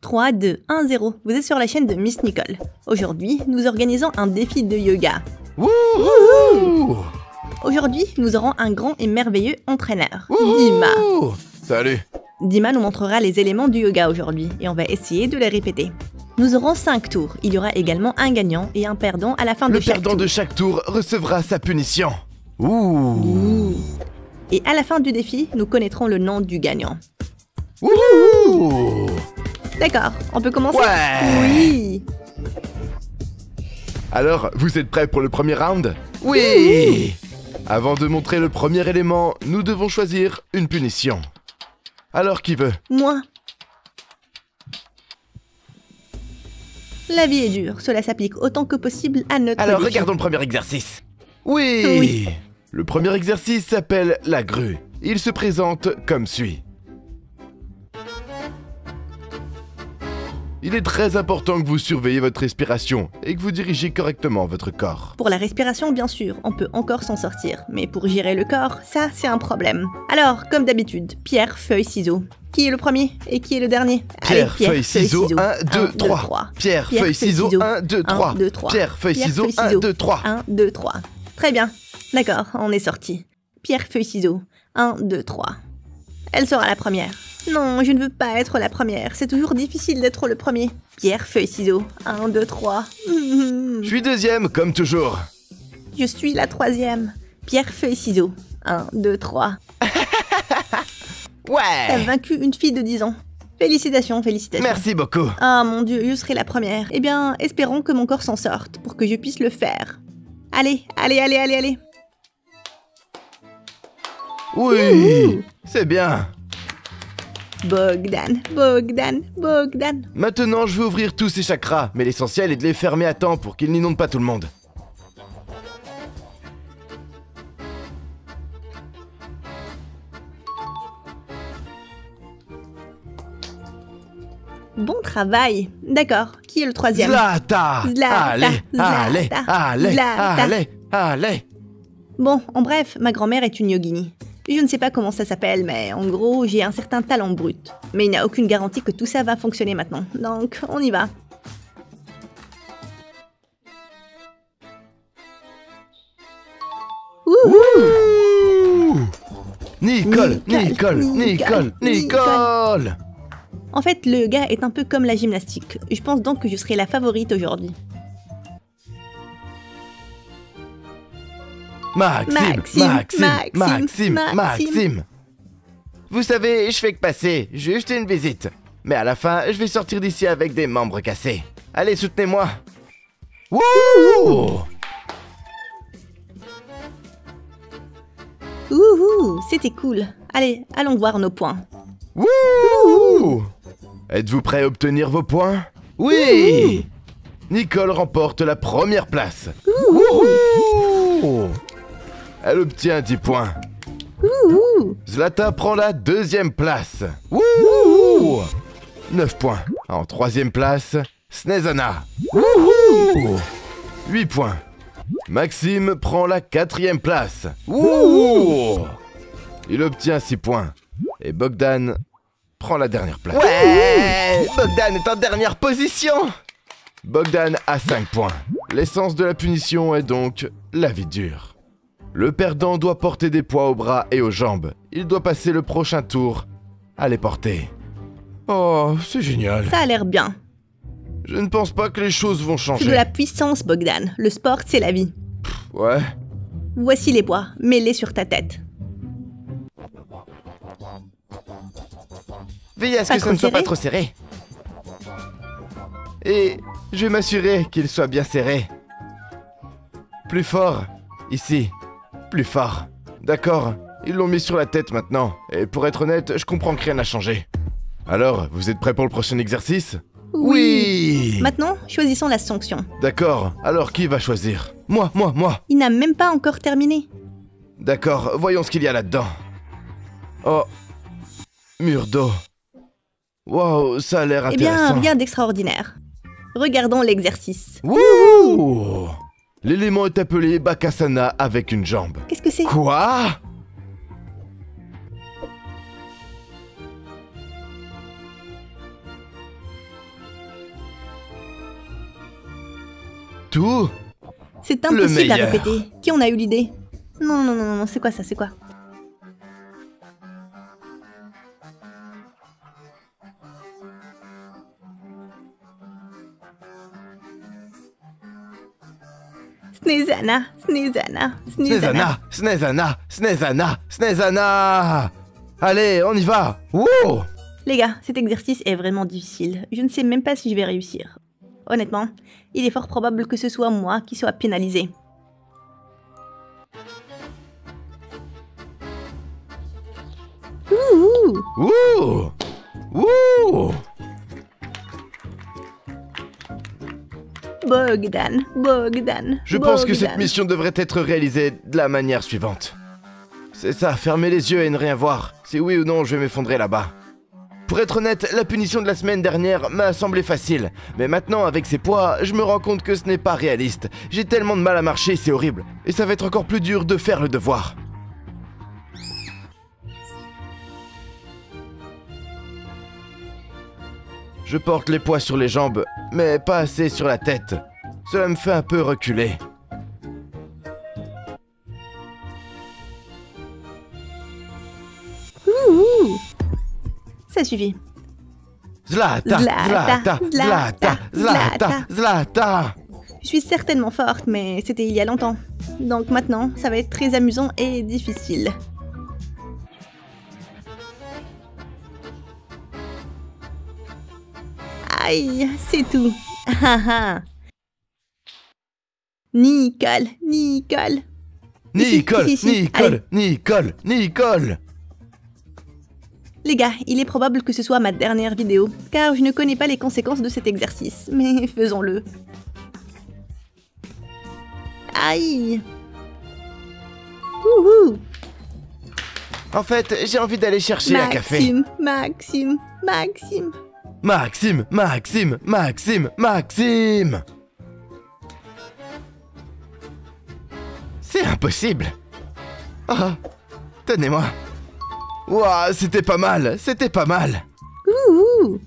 3, 2, 1, 0. Vous êtes sur la chaîne de Miss Nicole. Aujourd'hui, nous organisons un défi de yoga. Wouhou! Aujourd'hui, nous aurons un grand et merveilleux entraîneur, Dima. Salut. Dima nous montrera les éléments du yoga aujourd'hui et on va essayer de les répéter. Nous aurons 5 tours. Il y aura également un gagnant et un perdant à la fin de chaque tour. Le perdant de chaque tour recevra sa punition. Ouh. Et à la fin du défi, nous connaîtrons le nom du gagnant. Ouh. D'accord, on peut commencer? Ouais. Oui. Alors, vous êtes prêts pour le premier round? Oui. Avant de montrer le premier élément, nous devons choisir une punition. Alors, qui veut? Moi. La vie est dure, cela s'applique autant que possible à notre Alors, défi. regardons le premier exercice. Oui. Le premier exercice s'appelle la grue. Il se présente comme suit. Il est très important que vous surveillez votre respiration et que vous dirigez correctement votre corps. Pour la respiration, bien sûr, on peut encore s'en sortir. Mais pour gérer le corps, ça, c'est un problème. Alors, comme d'habitude, pierre, feuille, ciseaux. Qui est le premier et qui est le dernier? Pierre, feuille, ciseaux, 1, 2, 3. Pierre, feuille, ciseaux, 1, 2, 3. 2, 3. Pierre, feuille, ciseaux, 1, 2, 3. 1, 2, 3. Très bien. D'accord, on est sorti. Pierre, feuille, ciseaux. 1, 2, 3. Elle sera la première. Non, je ne veux pas être la première. C'est toujours difficile d'être le premier. Pierre, feuille, ciseaux. 1, 2, 3. Je suis deuxième, comme toujours. Je suis la troisième. Pierre, feuille, ciseaux. 1, 2, 3. Ouais. T'as vaincu une fille de 10 ans. Félicitations, félicitations. Merci beaucoup. Ah mon Dieu, je serai la première. Eh bien, espérons que mon corps s'en sorte pour que je puisse le faire. Allez, allez, allez, allez, allez. Oui, c'est bien. Bogdan, Bogdan, Bogdan. Maintenant, je vais ouvrir tous ces chakras, mais l'essentiel est de les fermer à temps pour qu'ils n'inondent pas tout le monde. Bon travail. D'accord, qui est le troisième? Zlata. Zlata, Allez, allez, Zlata, allez, Zlata. allez, allez. Bon, en bref, ma grand-mère est une yogini. Je ne sais pas comment ça s'appelle, mais en gros, j'ai un certain talent brut. Mais il n'y a aucune garantie que tout ça va fonctionner maintenant. Donc, on y va. Ouh. Nicole, Nicole, Nicole, Nicole. En fait, le yoga est un peu comme la gymnastique. Je pense donc que je serai la favorite aujourd'hui. Maxime. Vous savez, je fais que passer, juste une visite. Mais à la fin, je vais sortir d'ici avec des membres cassés. Allez, soutenez-moi. Wouh! Ouhou, c'était cool. Allez, allons voir nos points. Wouh! Êtes-vous prêt à obtenir vos points? Oui! Nicole remporte la première place. Wouhou! Elle obtient 10 points. Zlata prend la deuxième place. Wouhou! 9 points. En troisième place, Snezana. 8 points. Maxime prend la quatrième place. Wouhou! Il obtient 6 points. Et Bogdan prend la dernière place. Ouais! Bogdan est en dernière position. Bogdan a 5 points. L'essence de la punition est donc la vie dure. Le perdant doit porter des poids aux bras et aux jambes. Il doit passer le prochain tour à les porter. Oh, c'est génial. Ça a l'air bien. Je ne pense pas que les choses vont changer. C'est de la puissance, Bogdan. Le sport, c'est la vie. Ouais. Voici les poids. Mets-les sur ta tête. Veillez à ce que ça ne soit pas trop serré. Et je vais m'assurer qu'il soit bien serré. Plus fort. Ici. Plus fort. D'accord, ils l'ont mis sur la tête maintenant. Et pour être honnête, je comprends que rien n'a changé. Alors, vous êtes prêts pour le prochain exercice? Oui! Maintenant, choisissons la sanction. D'accord, alors qui va choisir? Moi. Il n'a même pas encore terminé. D'accord, voyons ce qu'il y a là-dedans. Oh, mur d'eau. Wow, ça a l'air intéressant. Eh bien, rien d'extraordinaire. Regardons l'exercice. Wouh! L'élément est appelé Bakasana avec une jambe. Qu'est-ce que c'est? Quoi? tout. C'est impossible à meilleur. répéter. Qui en a eu l'idée? Non, non, non, non, c'est quoi ça, c'est quoi? Snezana, Snezana, Snezana. Snezana. Allez, on y va. Wouh! Les gars, cet exercice est vraiment difficile. Je ne sais même pas si je vais réussir. Honnêtement, il est fort probable que ce soit moi qui soit pénalisé. Ouh! Wouh! Wouh! Bogdan, Bogdan. Je pense que Bogdan. cette mission devrait être réalisée de la manière suivante. C'est ça, fermer les yeux et ne rien voir. Si oui ou non, je vais m'effondrer là-bas. Pour être honnête, la punition de la semaine dernière m'a semblé facile. Mais maintenant, avec ces poids, je me rends compte que ce n'est pas réaliste. J'ai tellement de mal à marcher, c'est horrible. Et ça va être encore plus dur de faire le devoir. Je porte les poids sur les jambes, mais pas assez sur la tête. Cela me fait un peu reculer. Ouh. Ça suffit. Zlata, Zlata, Zlata, Zlata, Zlata, Zlata. Je suis certainement forte, mais c'était il y a longtemps. Donc maintenant, ça va être très amusant et difficile. Aïe, c'est tout. Ah ah. Nicole, Nicole. Nicole, Ici, ici. Allez. Nicole, Nicole, Nicole. Les gars, il est probable que ce soit ma dernière vidéo, car je ne connais pas les conséquences de cet exercice, mais faisons-le. Aïe. Wouhou. En fait, j'ai envie d'aller chercher un café. Maxime, Maxime. Maxime, Maxime, Maxime, Maxime. C'est impossible. Oh, tenez-moi. Ouah, c'était pas mal, c'était pas mal. Ouh.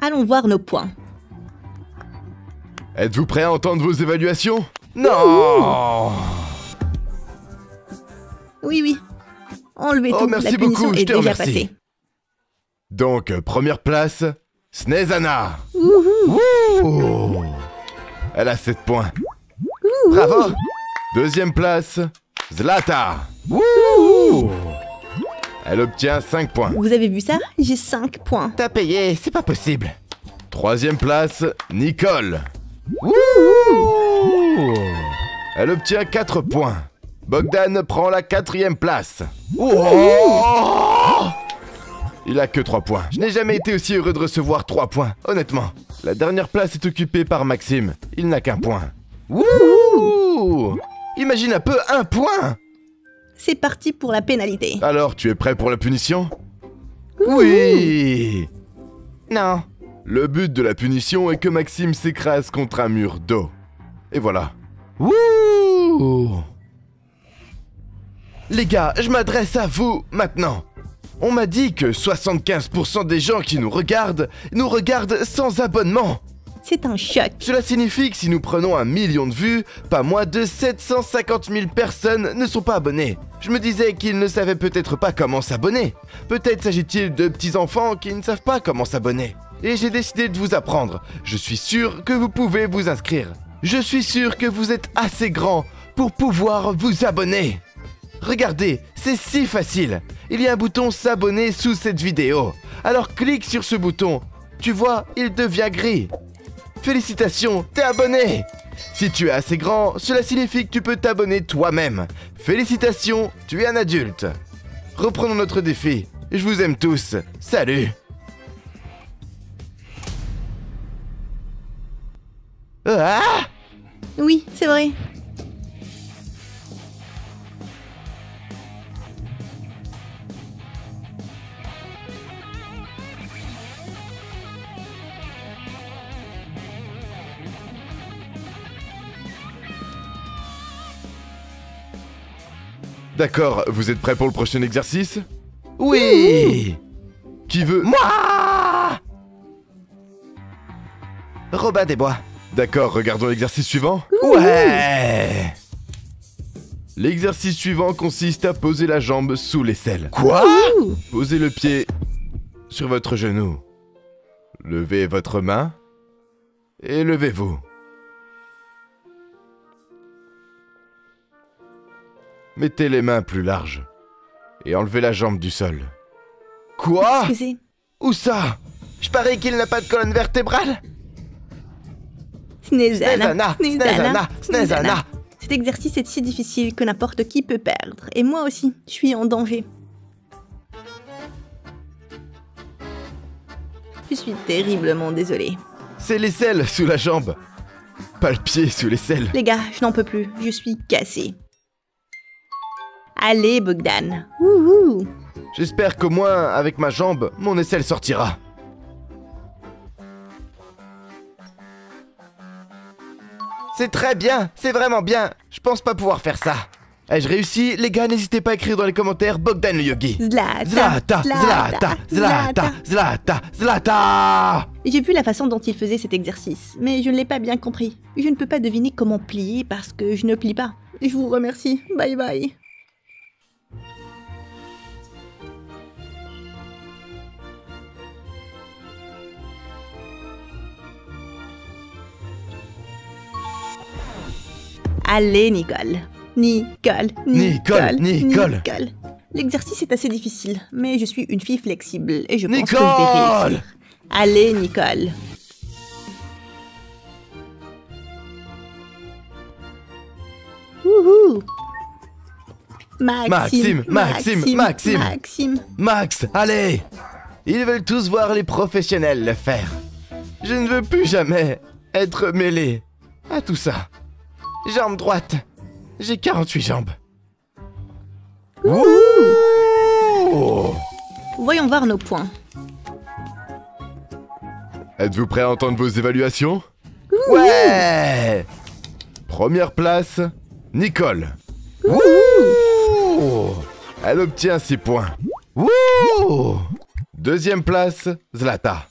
Allons voir nos points. Êtes-vous prêt à entendre vos évaluations? Non. Oui, oui. Enlevez Oh, tout, merci la punition beaucoup, je est te déjà remercie. passée. Donc, première place, Snezana. Wouhou. Ouh. Elle a 7 points. Bravo. Deuxième place, Zlata. Ouh. Elle obtient 5 points. Vous avez vu ça? J'ai 5 points. T'as payé, c'est pas possible. Troisième place, Nicole. Ouh. Elle obtient 4 points. Bogdan prend la 4e place. Oh. Il a que 3 points. Je n'ai jamais été aussi heureux de recevoir 3 points, honnêtement. La dernière place est occupée par Maxime. Il n'a qu'un point. Ouh. Imagine un peu, 1 point. C'est parti pour la pénalité. Alors, tu es prêt pour la punition? Oui. Non. Le but de la punition est que Maxime s'écrase contre un mur d'eau. Et voilà. Wouh! Les gars, je m'adresse à vous maintenant. On m'a dit que 75% des gens qui nous regardent sans abonnement. C'est un choc. Cela signifie que si nous prenons 1 million de vues, pas moins de 750 000 personnes ne sont pas abonnées. Je me disais qu'ils ne savaient peut-être pas comment s'abonner. Peut-être s'agit-il de petits enfants qui ne savent pas comment s'abonner. Et j'ai décidé de vous apprendre. Je suis sûr que vous pouvez vous inscrire. Je suis sûr que vous êtes assez grand pour pouvoir vous abonner. Regardez, c'est si facile. Il y a un bouton s'abonner sous cette vidéo. Alors clique sur ce bouton. Tu vois, il devient gris. Félicitations, t'es abonné! Si tu es assez grand, cela signifie que tu peux t'abonner toi-même. Félicitations, tu es un adulte. Reprenons notre défi. Je vous aime tous. Salut! Ah! Oui, c'est vrai. D'accord, vous êtes prêts pour le prochain exercice? Oui! Qui veut... Moi! Robin des Bois. D'accord, regardons l'exercice suivant. Ouais. L'exercice suivant consiste à poser la jambe sous l'aisselle. Quoi? Posez le pied sur votre genou. Levez votre main et levez-vous. Mettez les mains plus larges et enlevez la jambe du sol. Quoi? Excusez. Où ça? Je parie qu'il n'a pas de colonne vertébrale. Snezana. Snezana. Cet exercice est si difficile que n'importe qui peut perdre. Et moi aussi, je suis en danger. Je suis terriblement désolée. C'est l'aisselle sous la jambe. Pas le pied sous l'aisselle. Les gars, je n'en peux plus. Je suis cassée. Allez, Bogdan. Wouhou. J'espère qu'au moins, avec ma jambe, mon aisselle sortira. C'est très bien, c'est vraiment bien. Je pense pas pouvoir faire ça. Ai-je réussi? Les gars, n'hésitez pas à écrire dans les commentaires Bogdan le yogi. Zlata. J'ai vu la façon dont il faisait cet exercice, mais je ne l'ai pas bien compris. Je ne peux pas deviner comment plier parce que je ne plie pas. Je vous remercie. Bye bye. Allez, Nicole. Nicole. L'exercice est assez difficile, mais je suis une fille flexible et je pense que je vais réussir. Allez, Nicole. Wouhou. Maxime. Max, allez. Ils veulent tous voir les professionnels le faire. Je ne veux plus jamais être mêlé à tout ça. Jambe droite. J'ai 48 jambes. Ouh. Voyons voir nos points. Êtes-vous prêts à entendre vos évaluations? Ouais. Première place, Nicole. Elle obtient 6 points. Deuxième place, Zlata.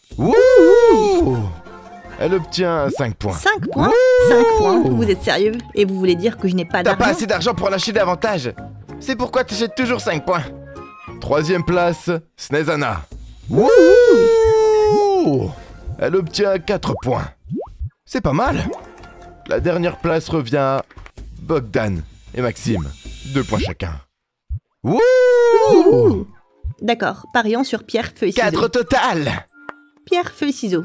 Elle obtient 5 points. 5 points? 5 points? Vous êtes sérieux? Et vous voulez dire que je n'ai pas d'argent? T'as pas assez d'argent pour en acheter davantage. C'est pourquoi t'achètes toujours 5 points. Troisième place, Snezana. Elle obtient 4 points. C'est pas mal. La dernière place revient à Bogdan et Maxime. 2 points chacun. D'accord, parions sur pierre, feuille, ciseaux. 4 au total. Pierre, feuille, ciseaux.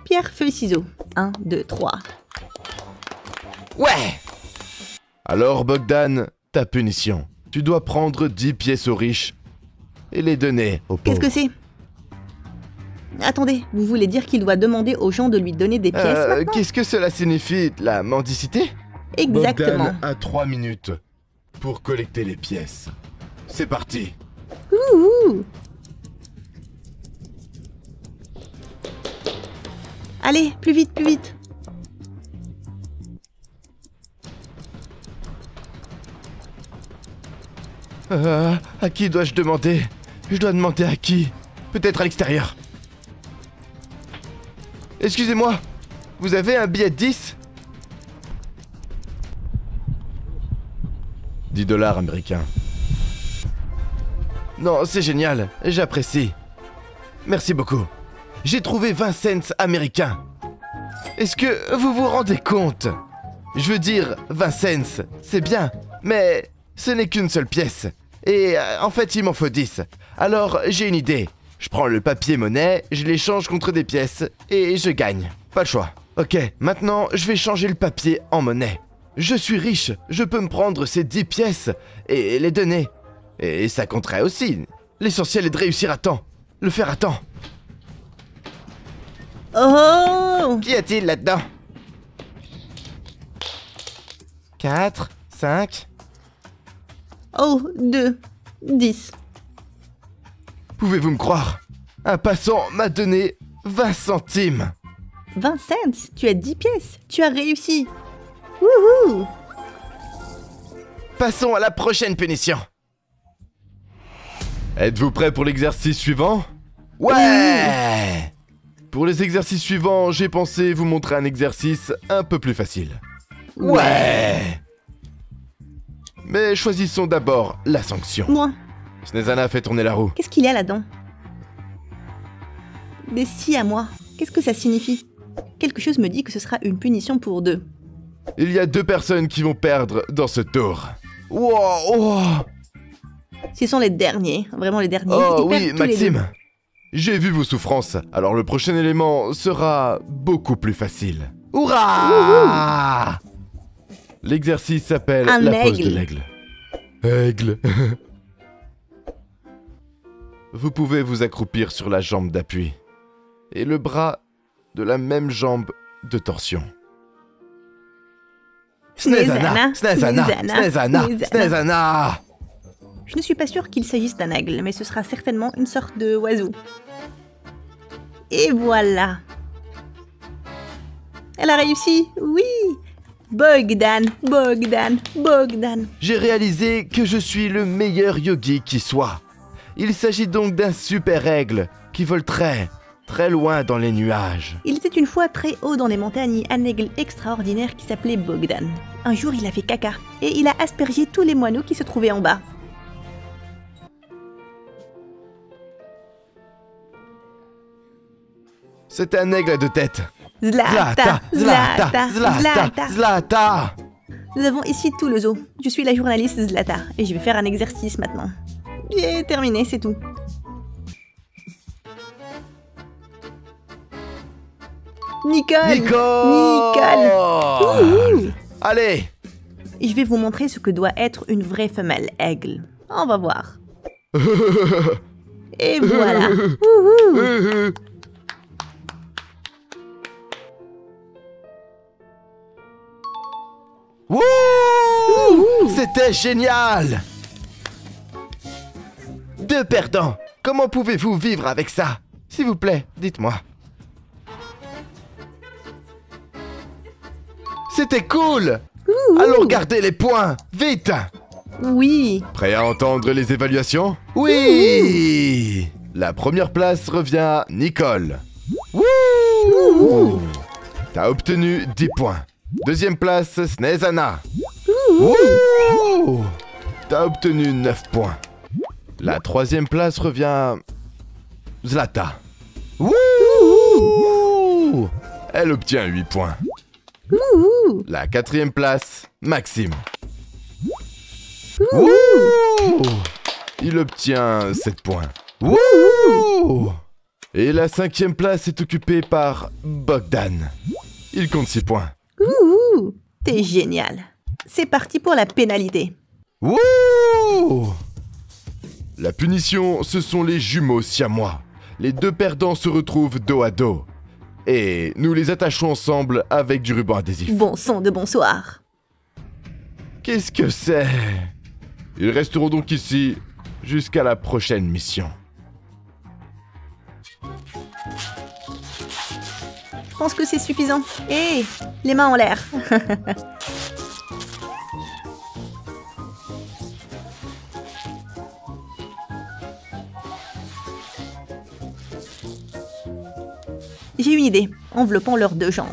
Pierre, feuille, ciseaux. 1, 2, 3. Ouais. Alors Bogdan, ta punition. Tu dois prendre 10 pièces aux riches et les donner aux pauvres. Qu'est-ce que c'est? Attendez, vous voulez dire qu'il doit demander aux gens de lui donner des pièces maintenant? Qu'est-ce que cela signifie, la mendicité? Exactement. Bogdan a 3 minutes pour collecter les pièces. C'est parti. Allez, plus vite, plus vite. À qui dois-je demander? Je dois demander à qui? Peut-être à l'extérieur. Excusez-moi, vous avez un billet de 10? 10 $ américains. Non, c'est génial, j'apprécie. Merci beaucoup. J'ai trouvé 20 cents américains. Est-ce que vous vous rendez compte? Je veux dire, 20 cents, c'est bien, mais ce n'est qu'une seule pièce. Et en fait, il m'en faut 10. Alors, j'ai une idée. Je prends le papier monnaie, je l'échange contre des pièces, et je gagne. Pas le choix. Ok, maintenant, je vais changer le papier en monnaie. Je suis riche, je peux me prendre ces 10 pièces et les donner. Et ça compterait aussi. L'essentiel est de réussir à temps. Le faire à temps. Oh! Qu'y a-t-il là-dedans? 4, 5... Oh, 2, 10. Pouvez-vous me croire? Un passant m'a donné 20 centimes. 20 cents? Tu as 10 pièces. Tu as réussi. Wouhou! Passons à la prochaine punition. Êtes-vous prêt pour l'exercice suivant? Ouais! Pour les exercices suivants, j'ai pensé vous montrer un exercice un peu plus facile. Ouais! Mais choisissons d'abord la sanction. Moi. Snezana fait tourner la roue. Qu'est-ce qu'il y a là-dedans? Des si à moi. Qu'est-ce que ça signifie? Quelque chose me dit que ce sera une punition pour 2. Il y a 2 personnes qui vont perdre dans ce tour. Wow! Ce sont les derniers, vraiment les derniers. Oh Ils oui, perdent tous les Maxime. deux. J'ai vu vos souffrances, alors le prochain élément sera beaucoup plus facile. Hurrah! L'exercice s'appelle Un la pose de aigle. l'aigle. Aigle. Vous pouvez vous accroupir sur la jambe d'appui et le bras de la même jambe de torsion. Snezana, Snezana, Snezana, Snezana, Snezana. Snezana. Je ne suis pas sûre qu'il s'agisse d'un aigle, mais ce sera certainement une sorte de oiseau. Et voilà. Elle a réussi, oui. Bogdan, Bogdan, Bogdan. J'ai réalisé que je suis le meilleur yogi qui soit. Il s'agit donc d'un super aigle qui vole très, très loin dans les nuages. Il était une fois très haut dans les montagnes un aigle extraordinaire qui s'appelait Bogdan. Un jour, il a fait caca et il a aspergé tous les moineaux qui se trouvaient en bas. C'est un aigle à 2 têtes. Zlata, Zlata, Zlata. Zlata. Nous avons ici tout le zoo. Je suis la journaliste Zlata et je vais faire un exercice maintenant. J'ai terminé, c'est tout. Nicole. Nicole. Ouh. Allez. Je vais vous montrer ce que doit être une vraie femelle aigle. On va voir. Et voilà. Wouhou. Wouh! C'était génial! 2 perdants. Comment pouvez-vous vivre avec ça? S'il vous plaît, dites-moi. C'était cool! Allons garder les points, vite! Oui. Prêt à entendre les évaluations? Oui! La première place revient à Nicole. Wouh! T'as obtenu 10 points. Deuxième place, Snezana. Wouh! T'as obtenu 9 points. La troisième place revient à Zlata. Wouh! Elle obtient 8 points. La quatrième place, Maxime. Wouh! Il obtient 7 points. Wouh! Et la cinquième place est occupée par Bogdan. Il compte 6 points. Ouh, t'es génial. C'est parti pour la pénalité. Wouh! La punition, ce sont les jumeaux siamois. Les 2 perdants se retrouvent dos à dos. Et nous les attachons ensemble avec du ruban adhésif. Bon sang de bonsoir. Qu'est-ce que c'est? Ils resteront donc ici jusqu'à la prochaine mission. Je pense que c'est suffisant. Hé, les mains en l'air. J'ai une idée. Enveloppons leurs 2 jambes.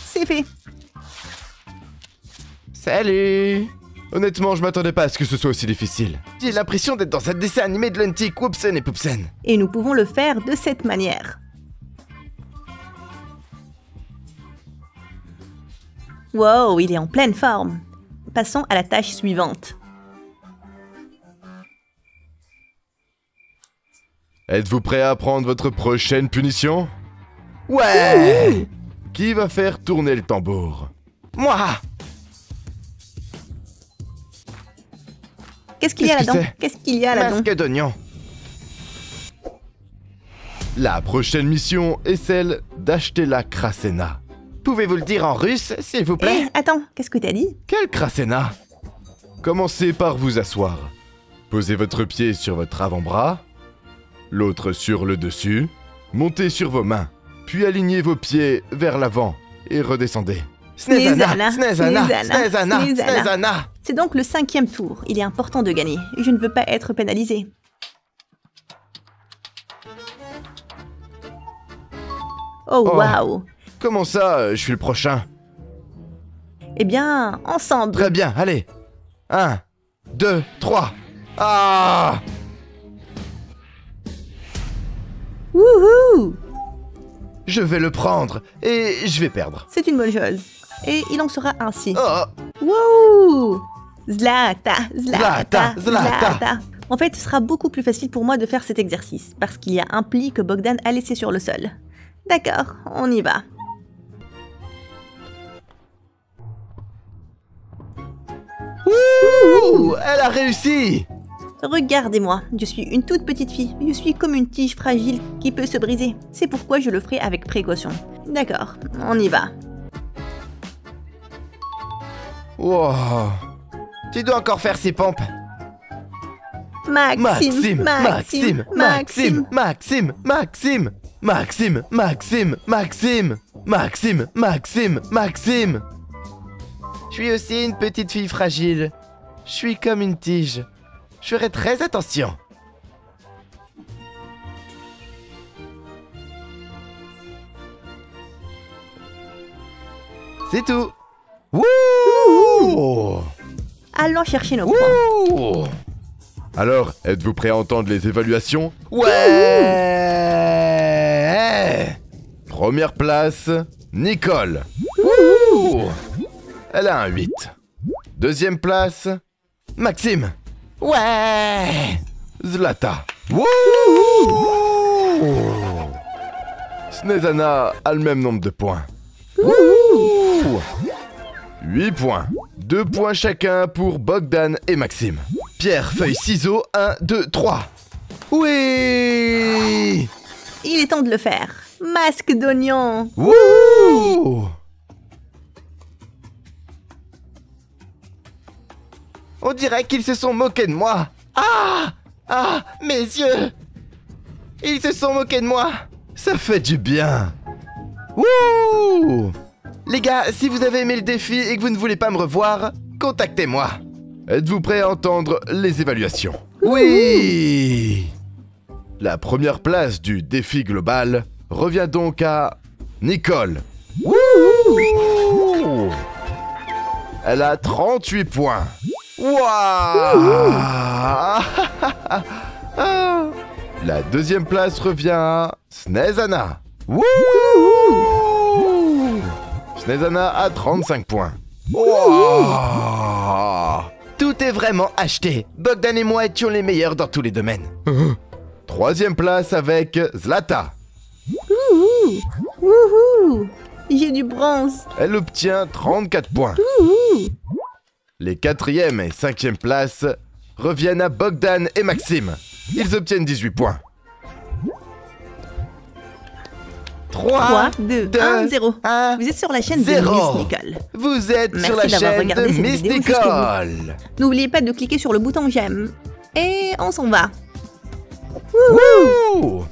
C'est fait. Salut! Honnêtement, je m'attendais pas à ce que ce soit aussi difficile. J'ai l'impression d'être dans un dessin animé de Luntic, Whoopsen et Poopsen. Et nous pouvons le faire de cette manière. Wow, il est en pleine forme. Passons à la tâche suivante. Êtes-vous prêt à prendre votre prochaine punition? Ouais! Qui va faire tourner le tambour? Moi! Qu'est-ce qu'il y a Qu'est-ce que là-dedans? c'est? Qu'est-ce qu'il y a là-dedans? Masque d'oignon. La prochaine mission est celle d'acheter la Krasena. Pouvez-vous le dire en russe, s'il vous plaît? Attends, qu'est-ce que t'as dit? Quelle Krasena? Commencez par vous asseoir. Posez votre pied sur votre avant-bras, l'autre sur le dessus, montez sur vos mains, puis alignez vos pieds vers l'avant et redescendez. Snezana, Snezana, Snezana, Snezana. C'est donc le 5e tour. Il est important de gagner. Je ne veux pas être pénalisé. Oh, Oh. waouh. Comment ça, je suis le prochain? Eh bien, ensemble. Très bien, allez. 1, 2, 3. Ah! Wouhou! Je vais le prendre et je vais perdre. C'est une bonne chose. Et il en sera ainsi. Oh! Wouhou! Zlata, Zlata, Zlata, Zlata. Zlata. En fait, ce sera beaucoup plus facile pour moi de faire cet exercice, parce qu'il y a un pli que Bogdan a laissé sur le sol. D'accord, on y va. Ouh! Elle a réussi! Regardez-moi, je suis une toute petite fille, je suis comme une tige fragile qui peut se briser. C'est pourquoi je le ferai avec précaution. D'accord, on y va. Wow! Tu dois encore faire ces pompes. Maxime, Maxime, Maxime, Maxime, Maxime, Maxime, Maxime, Maxime, Maxime, Maxime, Maxime. Je suis aussi une petite fille fragile. Je suis comme une tige. Je ferai très attention. C'est tout. Wouh! Allons chercher nos points. Wouh! Alors, êtes-vous prêt à entendre les évaluations? Ouais! Première place, Nicole. Wouh! Elle a un 8. Deuxième place, Maxime. Ouais! Zlata. Wouh! Snezana a le même nombre de points. Wouh! 8 points. 2 points chacun pour Bogdan et Maxime. Pierre, feuille, ciseaux, 1, 2, 3. Oui! Il est temps de le faire. Masque d'oignon. Wouh! On dirait qu'ils se sont moqués de moi. Ah! Ah! Mes yeux! Ils se sont moqués de moi. Ça fait du bien. Wouh! Les gars, si vous avez aimé le défi et que vous ne voulez pas me revoir, contactez-moi. Êtes-vous prêts à entendre les évaluations? Oui! La première place du défi global revient donc à Nicole. Wouh! Elle a 38 points. Waouh! La deuxième place revient à Snezana. Wouh! Snezana a 35 points. Wow! Tout est vraiment acheté. Bogdan et moi étions les meilleurs dans tous les domaines. Troisième place avec Zlata. Wouhou! Wouhou! J'ai du bronze. Elle obtient 34 points. Wouhou! Les quatrième et cinquième places reviennent à Bogdan et Maxime. Ils obtiennent 18 points. 3, 2, 1, 0. 1. Vous êtes sur la chaîne de Zéro. Miss Nicole. Vous êtes Merci sur la d'avoir chaîne regardé de cette Miss vidéo jusqu'au bout. Nicole. N'oubliez pas de cliquer sur le bouton j'aime. Et on s'en va. Wouh!